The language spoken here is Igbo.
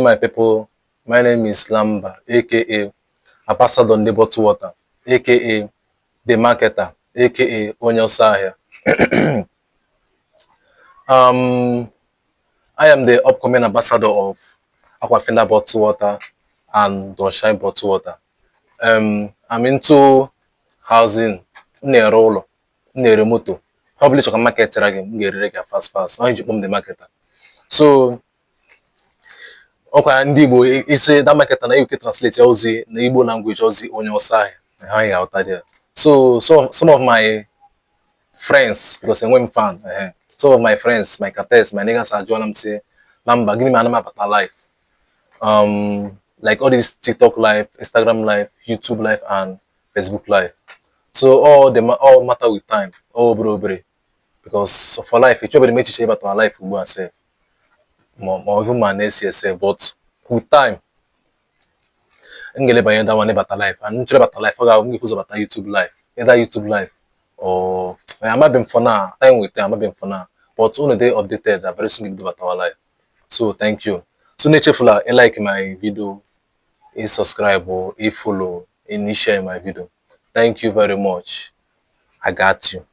My people, my name is Lamba, aka Ambassador on the Bottle Water, aka The Marketer, aka Onyo here. I am the upcoming ambassador of Aquafina Bottle Water and Don Shine Bottle Water. I'm into housing, Nerolo, Neremoto. Publish a market fast. I become the marketer. So ọkwa ndị Igbo isi that market na UK translate ozi na Igbo language ozi onye ọsa ahịa ha out there. So some of my friends, because when fan some of my friends, my cartels, my niggas are joining them say Lamba, give me an about life. Like all this TikTok live, Instagram live, YouTube live, and Facebook live. So all matter with time. Oh bro. Because for life, it's already made you about our life we ourselves. More even my next year, but with time, I'm gonna buy that one about life. And about life, I'm going to about YouTube live, either YouTube live or I might be for now. Time with time, I might be for now. But only they updated, I very soon give about our life. So thank you. So nature fuller, like my video, subscribe or follow, share my video. Thank you very much. I got you.